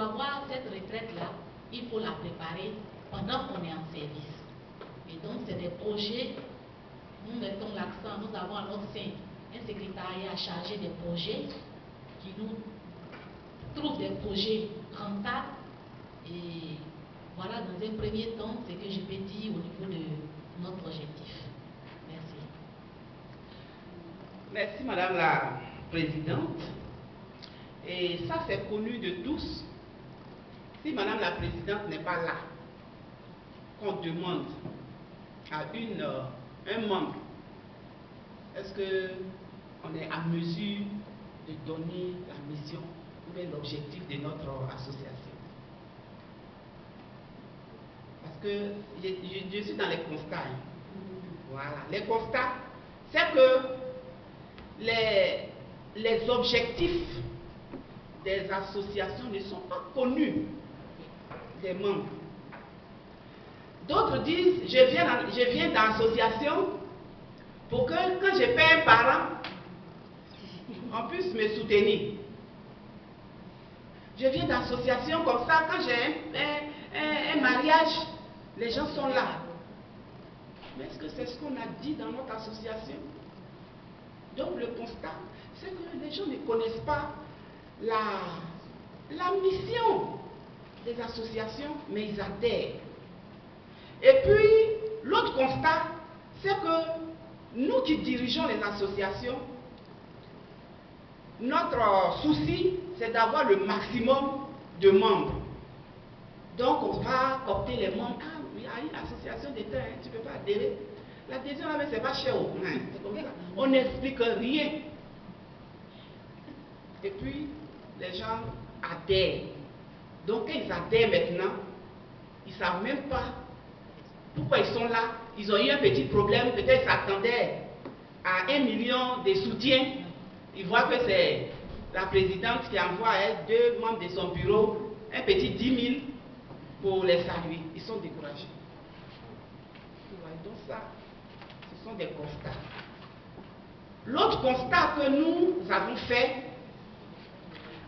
avoir cette retraite-là, il faut la préparer pendant qu'on est en service. Et donc, c'est des projets, nous mettons l'accent, nous avons à notre sein un secrétariat chargé des projets qui nous trouve des projets rentables. Et voilà, dans un premier temps, ce que je peux dire au niveau de notre objectif. Merci. Merci, Madame la Présidente. Et ça, c'est connu de tous. Si Madame la Présidente n'est pas là, qu'on demande à un membre, est-ce qu'on est à mesure de donner la mission ou bien l'objectif de notre association? Parce que je suis dans les constats. Voilà. Les constats, c'est que les objectifs des associations ne sont pas connus des membres. D'autres disent, je viens dans l'association pour que quand je paie un parent, on puisse me soutenir. Je viens dans l'association comme ça, quand j'ai un mariage, les gens sont là. Mais est-ce que c'est ce qu'on a dit dans notre association? Donc le constat, c'est que les gens ne connaissent pas la mission des associations, mais ils adhèrent. Et puis, l'autre constat, c'est que nous qui dirigeons les associations, notre souci, c'est d'avoir le maximum de membres. Donc, on va coopter les membres. Ah, il y a une association d'État, tu ne peux pas adhérer. L'adhésion, là, c'est pas cher. C'est comme ça. On n'explique rien. Et puis, les gens adhèrent. Donc, quand ils adhèrent maintenant, ils ne savent même pas pourquoi ils sont là. Ils ont eu un petit problème, peut-être ils s'attendaient à 1 million de soutiens. Ils voient que c'est la présidente qui envoie à 2 membres de son bureau un petit 10 000 pour les saluer. Ils sont découragés. Donc ça, ce sont des constats. L'autre constat que nous avons fait,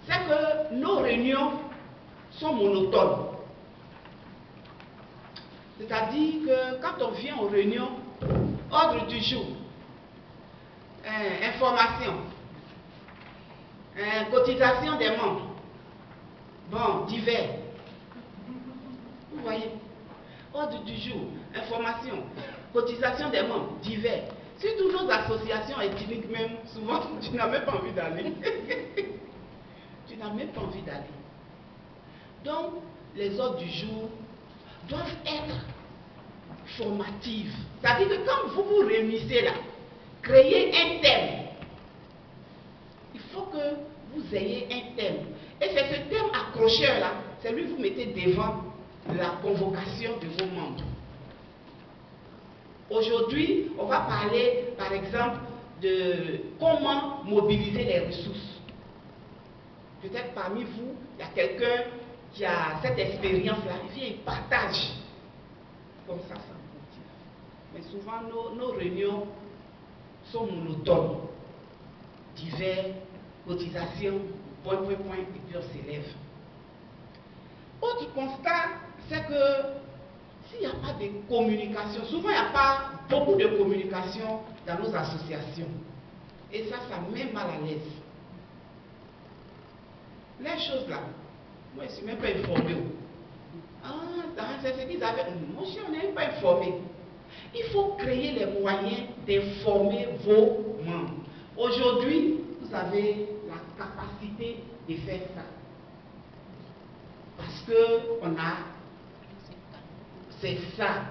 c'est que nos réunions sont monotones. C'est-à-dire que quand on vient aux réunions, ordre du jour, information, cotisation des membres, bon, divers. Vous voyez, ordre du jour, information, cotisation des membres, divers. Surtout nos associations ethniques même, souvent, tu n'as même pas envie d'aller. Tu n'as même pas envie d'aller. Donc, les ordres du jour doivent être formatives. C'est-à-dire que quand vous vous réunissez là, créez un thème. Il faut que vous ayez un thème. Et c'est ce thème accrocheur là, c'est lui que vous mettez devant la convocation de vos membres. Aujourd'hui, on va parler par exemple de comment mobiliser les ressources. Peut-être parmi vous, il y a quelqu'un qui a cette expérience-là, il vient, il partage. Comme ça motive. Mais souvent, nos réunions sont monotones. Divers, cotisations, point, et puis on s'élève. Autre constat, c'est que s'il n'y a pas de communication, souvent il n'y a pas beaucoup de communication dans nos associations. Et ça met mal à l'aise. Les choses là, moi je ne suis même pas informé. C'est ce qu'ils avaient. Moi je n'ai même pas informé. Il faut créer les moyens d'informer vos membres. Aujourd'hui, vous avez la capacité de faire ça. Parce que c'est ça.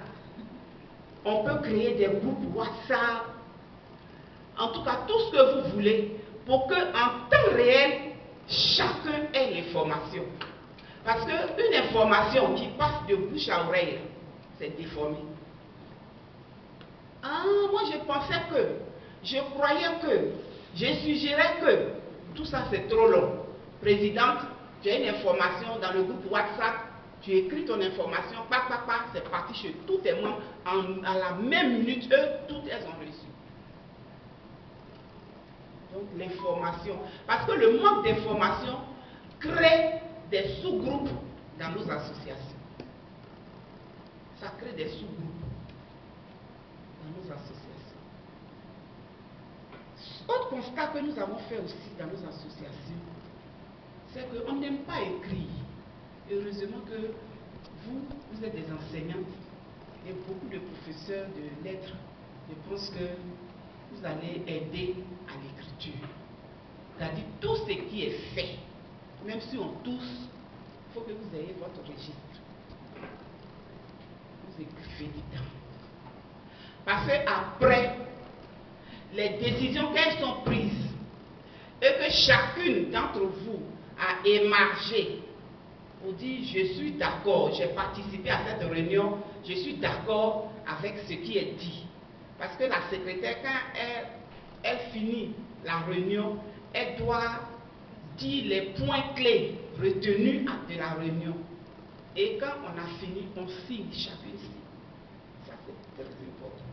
On peut créer des groupes WhatsApp, en tout cas tout ce que vous voulez, pour que en temps réel, chacun ait l'information. Parce qu'une information qui passe de bouche à oreille, c'est déformé. Ah, moi je croyais que, je suggérais que, tout ça c'est trop long. Présidente, tu as une information dans le groupe WhatsApp, tu écris ton information, c'est parti chez tous tes membres, à la même minute, eux, toutes elles ont reçu. Donc l'information, parce que le manque d'information crée des sous-groupes dans nos associations. Ça crée des sous-groupes dans nos associations. Autre constat que nous avons fait aussi dans nos associations, c'est qu'on n'aime pas écrire. Heureusement que vous êtes des enseignants et beaucoup de professeurs de lettres. Je pense que vous allez aider à l'écriture. C'est-à-dire tout ce qui est fait, même si on tousse, il faut que vous ayez votre registre. Vous écrivez dedans. Parce qu'après, les décisions qu'elles sont prises et que chacune d'entre vous a émargé pour dire je suis d'accord, j'ai participé à cette réunion, je suis d'accord avec ce qui est dit. Parce que la secrétaire, quand elle finit la réunion, elle doit dire les points clés retenus de la réunion. Et quand on a fini, on signe, chacune signe. Ça, c'est très important.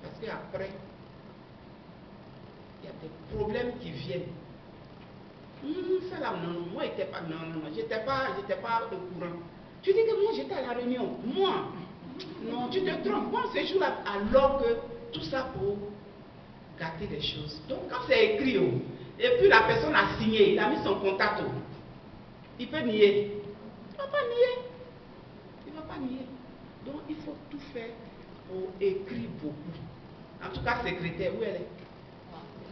Parce qu'après, il y a des problèmes qui viennent. Ça là, non, moi, j'étais pas au courant. Tu dis que moi, j'étais à la réunion. Moi, non, tu te trompes. Moi, ce jour-là, alors que tout ça pour gâter les choses. Donc, quand c'est écrit, et puis la personne a signé, il a mis son contact, il peut nier. Il ne va pas nier. Il ne va pas nier. Donc, il faut tout faire pour écrire beaucoup. En tout cas, secrétaire, où elle est?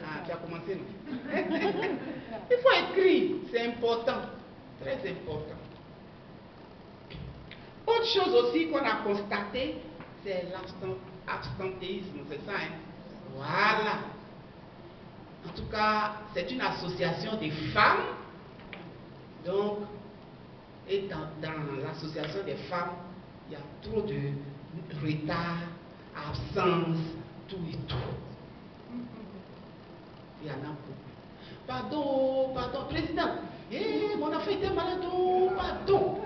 Ah, tu as commencé, non? Il faut écrire, c'est important, très important. Autre chose aussi qu'on a constaté, c'est l'absentéisme, c'est ça, hein? Voilà. En tout cas, c'est une association des femmes. Donc, et dans l'association des femmes, il y a trop de retard, absence, tout et tout. Il y en a beaucoup. Pardon, président. Mon enfant était malade, pardon.